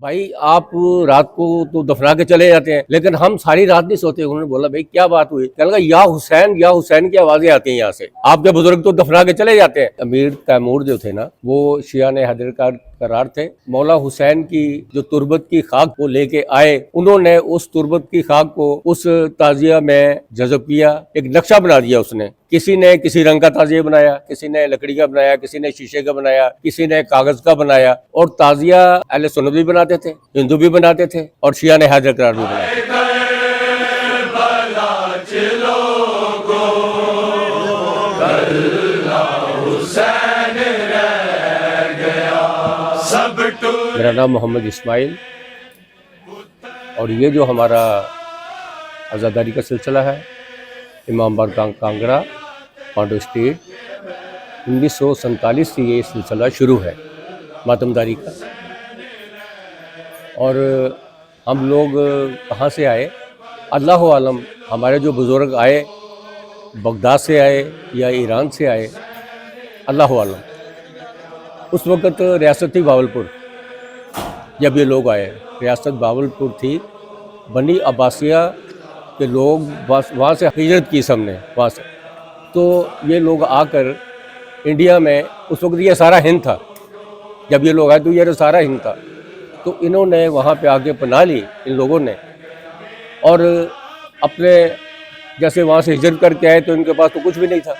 भाई आप रात को तो दफना के चले जाते हैं, लेकिन हम सारी रात नहीं सोते। उन्होंने बोला भाई क्या बात हुई? कहने लगा या हुसैन की आवाजें आती हैं यहाँ से। आपके बुजुर्ग तो दफना के चले जाते हैं। अमीर तैमूर जो थे ना, वो शियान हैदर का करार थे। मौला हुसैन की जो तुरबत की खाक वो लेके आए, उन्होंने उस तुरबत की खाक को उस ताजिया में जज़ब किया, एक नक्शा बना दिया उसने। किसी ने किसी रंग का ताजिया बनाया, किसी ने लकड़ी का बनाया, किसी ने शीशे का बनाया, किसी ने कागज का बनाया। और ताजिया अहले सुन्नत भी बनाते थे, हिंदू भी बनाते थे, और शियान हैदर करार भी बनाते थे। मेरा नाम मोहम्मद इस्माइल, और ये जो हमारा आज़ादारी का सिलसिला है, इमामबाड़ कांगड़ा, पांडव स्टेट, 1947 से ये सिलसिला शुरू है मातमदारी का। और हम लोग कहाँ से आए, अल्लाह आलम। हमारे जो बुज़ुर्ग आए, बगदाद से आए या ईरान से आए, अल्लाह आलम। उस वक़्त रियासत थी बावलपुर। जब ये लोग आए, रियासत बावलपुर थी। बनी अब्बासिया के लोग वहाँ से हिजरत की सबने वहाँ से। तो ये लोग आकर इंडिया में, उस वक्त ये सारा हिंद था, जब ये लोग आए तो ये सारा हिंद था। तो इन्होंने वहाँ पे आके पनाह ली इन लोगों ने, और अपने जैसे वहाँ से हिजरत करके आए तो इनके पास तो कुछ भी नहीं था।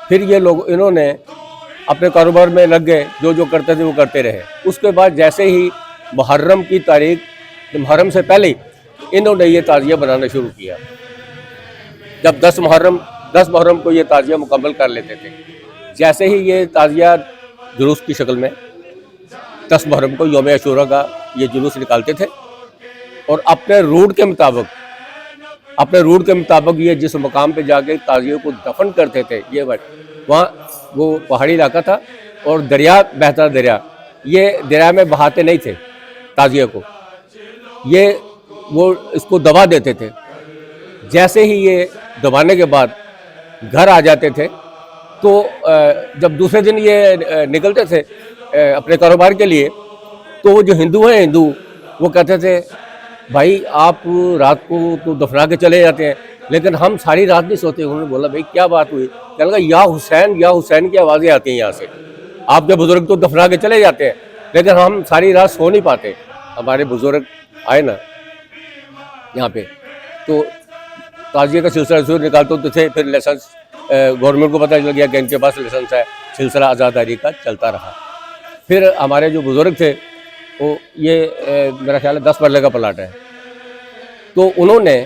फिर ये लोग, इन्होंने अपने कारोबार में लग गए, जो जो करते थे वो करते रहे। उसके बाद जैसे ही मुहर्रम की तारीख, मुहर्रम से पहले ही इन्होंने ये ताजिया बनाना शुरू किया। जब 10 मुहर्रम को ये ताजिया मुकम्मल कर लेते थे। जैसे ही ये ताजिया जुलूस की शक्ल में 10 मुहर्रम को यौम अशूरा का ये जुलूस निकालते थे, और अपने रूट के मुताबिक ये जिस मकाम पे जाके ताजियों को दफन करते थे, ये वहाँ वो पहाड़ी इलाका था, और दरिया बहता दरिया, ये दरिया में बहाते नहीं थे ताजिया को, वो इसको दबा देते थे। जैसे ही ये दबाने के बाद घर आ जाते थे, तो जब दूसरे दिन ये निकलते थे अपने कारोबार के लिए, तो वो जो हिंदू वो कहते थे भाई आप रात को तो दफना के चले जाते हैं, लेकिन हम सारी रात नहीं सोते। उन्होंने बोला भाई क्या बात हुई? कहने लगा या हुसैन की आवाज़ें आती हैं यहाँ से। आपके बुजुर्ग तो दफना के चले जाते हैं, लेकिन हम सारी रात सो नहीं पाते। हमारे बुजुर्ग आए ना यहाँ पे, तो ताजिए का सिलसिला शुरू निकालते होते थे। फिर लाइसेंस गवर्नमेंट को पता चल गया कि इनके पास लाइसेंस है, सिलसिला आज़ादारी का चलता रहा। फिर हमारे जो बुजुर्ग थे, वो ये मेरा ख्याल है 10 मरले का प्लाट है, तो उन्होंने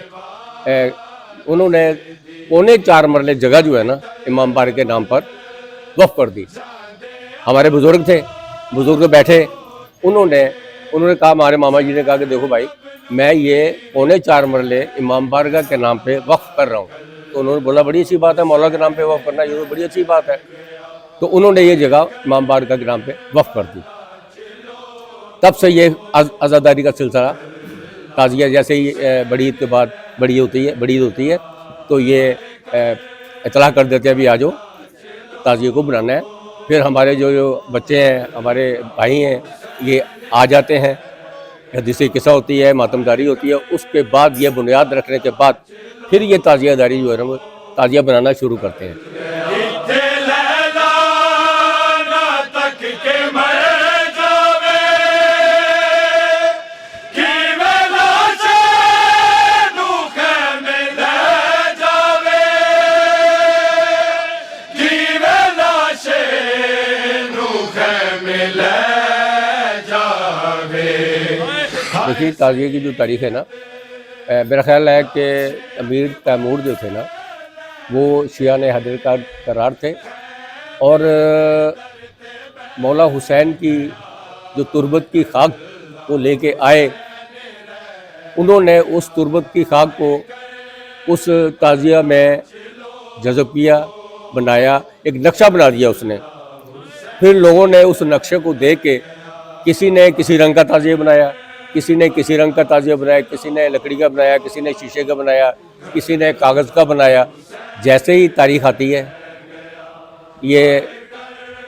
3.25 मरले जगह जो है ना, इमामबाड़ के नाम पर वक्फ कर दी। हमारे बुजुर्ग थे, बुजुर्ग बैठे, उन्होंने कहा, हमारे मामा जी ने कहा कि देखो भाई, मैं ये 3.25 मरले इमामबाड़ के नाम पे वक्फ कर रहा हूँ। तो उन्होंने बोला बड़ी अच्छी बात है, मौला के नाम पे वक्फ करना, ये तो बड़ी अच्छी बात है। तो उन्होंने ये जगह इमामबाड़ के नाम पे वक्फ कर दी। तब से ये आज़ादारी का सिलसिला, ताजिया जैसे ही बड़ी ईद के बाद बड़ी होती है तो ये इतला कर देते हैं, अभी आ जाओ ताजिए को बनाना है। फिर हमारे जो बच्चे हैं, हमारे भाई हैं, ये आ जाते हैं, हदीसी किस्सा होती है, मातमदारी होती है। उसके बाद ये बुनियाद रखने के बाद फिर ये ताजियादारी जो है ना, वो ताजिया बनाना शुरू करते हैं। देखिए, ताजिए की जो तारीख़ है ना, मेरा ख्याल है कि अमीर तैमूर जो थे ना, वो शियान हैदर का करार थे। और मौला हुसैन की जो तुरबत की खाक वो लेके आए, उन्होंने उस तुरबत की खाक को उस ताजिया में जज़ब किया, बनाया, एक नक्शा बना दिया उसने। फिर लोगों ने उस नक्शे को देख के, किसी ने किसी रंग का ताजिया बनाया, किसी ने किसी रंग का ताजिया बनाया, किसी ने लकड़ी का बनाया, किसी ने शीशे का बनाया, किसी ने कागज़ का बनाया। जैसे ही तारीख़ आती है, ये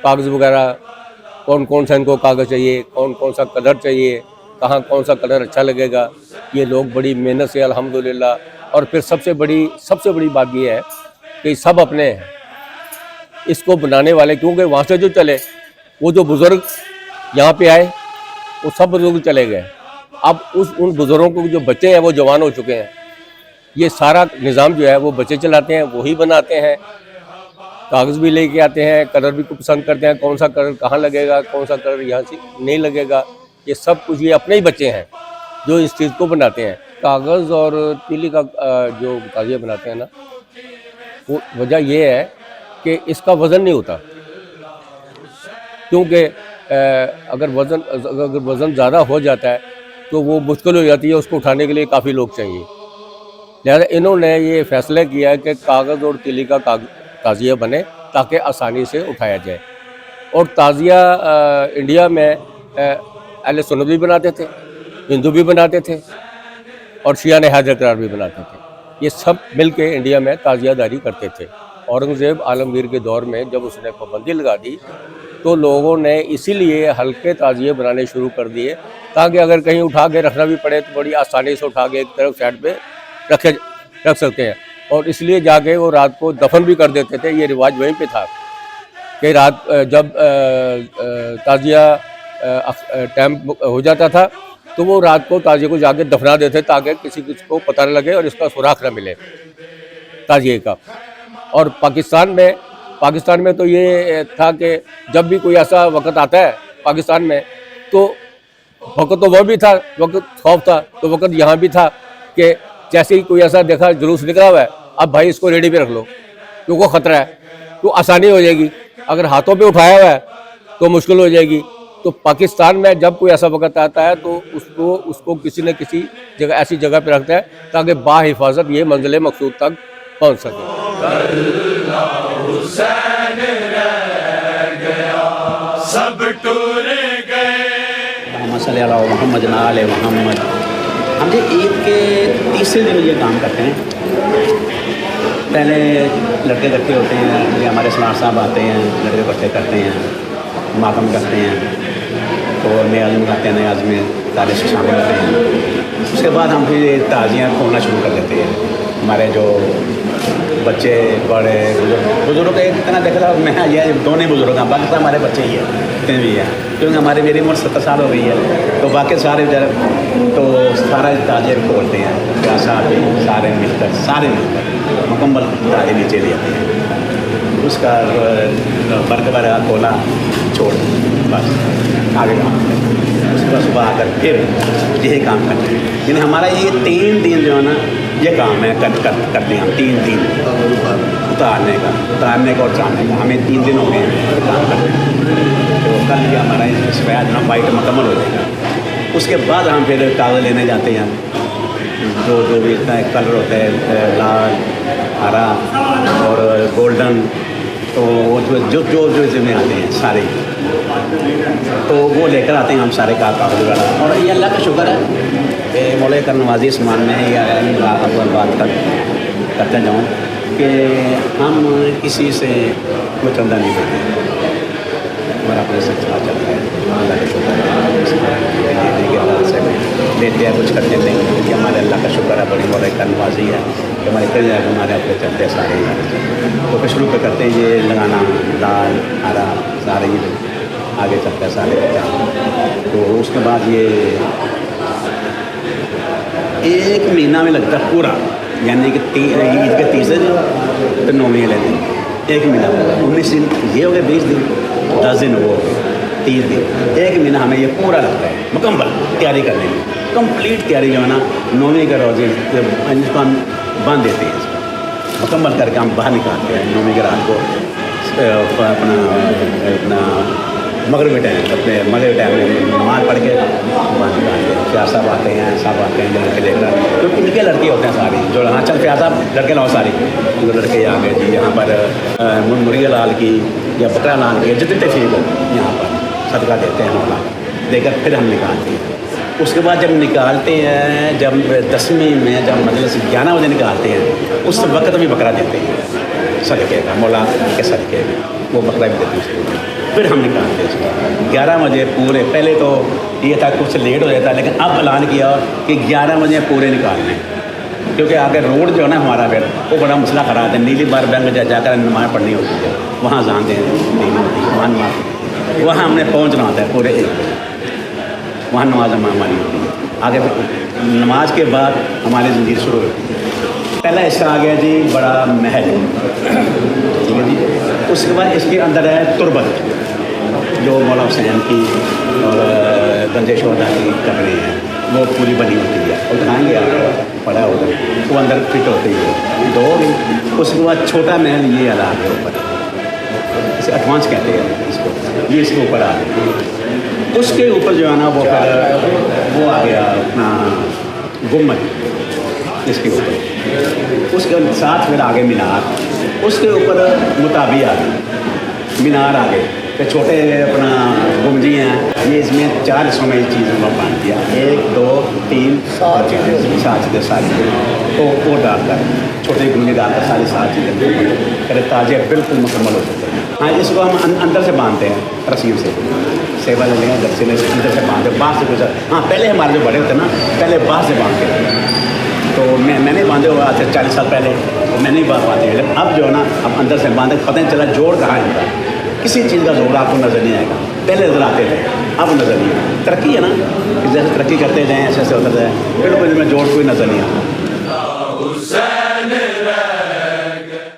कागज़ वगैरह کون کون سا ان کو کاغذ چاہیے، کون کون سا کلر چاہیے، کہاں کون سا کلر اچھا لگے گا. یہ لوگ بڑی محنت سے الحمدللہ. اور پھر سب سے بڑی بات یہ ہے کہ سب اپنے ہیں اس کو بنانے والے، کیونکہ وہاں سے جو چلے وہ جو بزرگ یہاں پہ آئے وہ سب بزرگ چلے گئے. اب ان بزرگوں کو جو بچے ہیں وہ جوان ہو چکے ہیں. یہ سارا نظام جو ہے وہ بچے چلاتے ہیں، وہی بناتے ہیں، کاغذ بھی لے کے آتے ہیں، کلر بھی پسند کرتے ہیں، کون سا کلر کہاں لگے گا، کون سا کلر یہاں سے نہیں لگے گا. یہ سب کچھ یہ اپنے ہی بچے ہیں جو اس چیز کو بناتے ہیں. کاغذ اور تیلی کا جو تازیہ بناتے ہیں نا، وہ وجہ یہ ہے کہ اس کا وزن نہیں ہوتا، کیونکہ اگر وزن زیادہ ہو جاتا ہے تو وہ مشکل ہو جاتی ہے، اس کو اٹھانے کے لیے کافی لوگ چاہیے. لہذا انہوں نے یہ فیصلہ کیا ہے کہ کاغذ اور تیلی کا تازیہ بنے تاکہ آسانی سے اٹھایا جائے. اور تازیہ انڈیا میں اہل سنت بھی بناتے تھے، ہندو بھی بناتے تھے، اور شیعہ حیدر قرار بھی بناتے تھے. یہ سب مل کے انڈیا میں تازیہ داری کرتے تھے. اورنگزیب عالمگیر کے دور میں جب اس نے پابندی لگا دی تو لوگوں نے اسی لیے ہلکے تازیے بنانے شروع کر دیے تاکہ اگر کہیں اٹھا کے رکھنا بھی پڑے تو بڑی آسانی سے اٹھا کے ایک طرف سائڈ پہ رکھ سکتے ہیں. اور اس لیے جا کے وہ رات کو دفن بھی کر دیتے تھے. یہ رواج وہیں پہ تھا کہ رات جب تازیہ ٹائم ہو جاتا تھا تو وہ رات کو تازیے کو جا کے دفنا دیتے تاکہ کسی کو پتہ نہ لگے اور اس کا سراغ نہ ملے تازیے کا. اور پاکستان میں تو یہ تھا کہ جب بھی کوئی ایسا وقت آتا ہے پاکستان میں تو وقت تو وہ بھی تھا، وقت خوف تھا تو وقت یہاں بھی تھا کہ جیسے ہی کوئی ایسا دیکھا جلوس نکلا ہوا ہے، اب بھائی اس کو ریڈی پہ رکھ لو کیونکہ خطرہ ہے، تو آسانی ہو جائے گی. اگر ہاتھوں پہ اٹھایا ہوا ہے تو مشکل ہو جائے گی. تو پاکستان میں جب کوئی ایسا وقت آتا ہے تو اس کو کسی نہ کسی جگہ ایسی جگہ پہ رکھتا ہے تاکہ باحفاظت یہ منزل مقصود تک پہنچ سکے. سب ٹور گئے محمد صلی اللہ علیہ محمد نال محمد. ہم جو عید کے تیسرے دن یہ کام کرتے ہیں. پہلے لڑکے اکٹھے ہوتے ہیں، یہ ہمارے سلار صاحب آتے ہیں، لڑکے اکٹھے کرتے ہیں، ماتم کرتے ہیں، تو نئے عزم آتے ہیں، نئے عزم تاریخ سے شامل ہوتے ہیں. اس کے بعد ہم پھر تعزیاں کھولنا شروع کر دیتے ہیں. ہمارے جو بچے بڑے بزرگ ایک طرح دیکھ رہا میں یہ دونوں بزرگ ہیں، باقی تو ہمارے بچے ہی ہیں اتنے بھی ہیں، کیونکہ میری عمر 70 سال ہو گئی ہے تو باقی سارے تو سارا تاجر کھولتے ہیں. سارے مل کر مکمل تاجر نیچے لے آتے ہیں. اس کا برق برا کھولا چھوڑ بس آگے کام کرتے ہیں. اس کے صبح آ کر پھر یہی کام کرتے ہیں. یعنی ہمارا یہ 3 دن جو ہے نا یہ کام ہے کرتے ہیں ہم. 3 دن اتارنے کا اور چاہنے کا ہمیں 3 دن ہو گئے ہیں کام کرتے ہیں. تو کل یہ ہمارا سفید وائٹ مکمل ہو جائے گا. اس کے بعد ہم پھر کاغذ لینے جاتے ہیں. جو بھی اتنا کلر ہوتا ہے لال، ہرا اور گولڈن، تو جو اس میں آتے ہیں سارے تو وہ لے کر آتے ہیں ہم سارے کاغذ وغیرہ. اور یہ اللہ کا شکر ہے کہ مولا کا نوازی سامان میں یا بات کرتے جاؤں کہ ہم کسی سے کوئی چندہ نہیں دیتے، ہمارا اپنے سے چلا چلتا ہے. اللہ کا شکر ہے لیتے ہیں کچھ کرتے نہیں کیونکہ ہمارے اللہ کا شکر ہے، بڑی مولا کا نوازی ہے کہ ہمارے کئی جگہ ہمارے اپنے چلتے سارے. تو پھر شروع کرتے ہیں یہ لگانا لال ہرا سارے یہ آگے چلتا ہے سارے. تو اس کے بعد یہ 1 مہینہ میں لگتا ہے پورا، یعنی کہ عید کے تیسرے دن تو 9 مہینے دن 1 مہینہ میں 19 دن یہ ہو گئے، 20 دن 10 دن وہ 30 دن 1 مہینہ ہمیں یہ پورا لگتا ہے مکمل تیاری کرنے میں. کمپلیٹ تیاری جو ہے نا 9ویں کے روزے اس کو ہم باندھ دیتے ہیں، اس کو مکمل کر کے ہم باہر نکالتے ہیں. 9ویں کے رات کو اپنا مغرب ٹائم اپنے مغرب ٹائم میں نماز پڑھ کے باہر نکالتے ہیں. پیار صاحب آتے ہیں، صاحب آتے ہیں لڑکے لے کر، تو ان کے لڑکے ہوتے ہیں سارے جو ہاں چل پیار صاحب لڑکے لاؤ سارے جو لڑکے آ گئے جی یہاں پر مرغی لال کی یا بکرا لال کی جتنے تفریح ہو یہاں پر صدقہ دیتے ہیں، ہم دے کر پھر ہم نکالتے ہیں. اس کے بعد جب نکالتے ہیں، جب 10ویں میں جب مجلس 11 بجے نکالتے ہیں اس وقت بھی بکرا دیتے ہیں صدقے کا، مولا کے صدقے میں وہ بکرا بھی دیتے ہیں. फिर हम निकालते हैं इसको 11 बजे पूरे। पहले तो ये था कुछ लेट हो जाता, लेकिन अब ऐलान किया कि 11 बजे पूरे निकालने हैं, क्योंकि आगे रोड जो है ना हमारा फिर वो बड़ा मसला खड़ा है। नीली बार बैंक में जाकर नमाज़ पढ़नी होती है, वहाँ जान दें नहीं होती, वहाँ नमाज वहाँ हमने पहुँचना होता है पूरे 1 बजे, वहाँ नमाज हमारी होती है। आगे नमाज के बाद हमारी ज़िंदगी शुरू होती है। पहला इसका आ गया जी बड़ा महल, ठीक है जी। उसके बाद इसके अंदर है तुरबत, जो मौला हुसैन की और गंजे शोहदा की कब्रें हैं, वो पूरी बनी होती है। और दिखाएँगे आपको, पड़ा उधर, वो अंदर फिट होती है, 2 हो गई। उसके बाद छोटा महल ये वाला आ गया ऊपर, इसे एडवांस कहते हैं इसको, ये इसके ऊपर आ गया। उसके ऊपर जो है ना वो फिर वो आ गया अपना गुम्बद, इसके ऊपर। उसके साथ फिर आगे मीनार, उसके ऊपर मुताबी आ गई, मीनार आ गए। फिर छोटे अपना गुमजी हैं, ये इसमें 4 हिस्सों में ये चीज़ बांट दिया, 1 2 3 7 चीज़ें सारी वो डालकर, छोटे गुमजी डालकर सारी 7 चीज़ें फिर ताजे बिल्कुल मुकम्मल हो जाते हैं। हाँ, इसको हम अंदर से बांधते हैं रस्सियों से, सेवा ले लेंगे घर से अंदर से बांधते, बाहर से गुजर। हाँ, पहले हमारे जो बड़े होते ना, पहले बाहर से बांध के, तो मैंने बांधे हुआ आज से 40 साल पहले, तो मैं नहीं बांध पाती, लेकिन अब जो है ना अब अंदर से बांधे, पता नहीं चला जोड़ कहाँ है, किसी चीज़ का जोड़ आपको नज़र नहीं आएगा। पहले नज़र आते थे, अब नज़र नहीं आएगा। तरक्की है ना, कि जैसे तरक्की करते जाएँ ऐसे ऐसे होता जाए, बिल्कुल इसमें जोड़ कोई नज़र नहीं आता।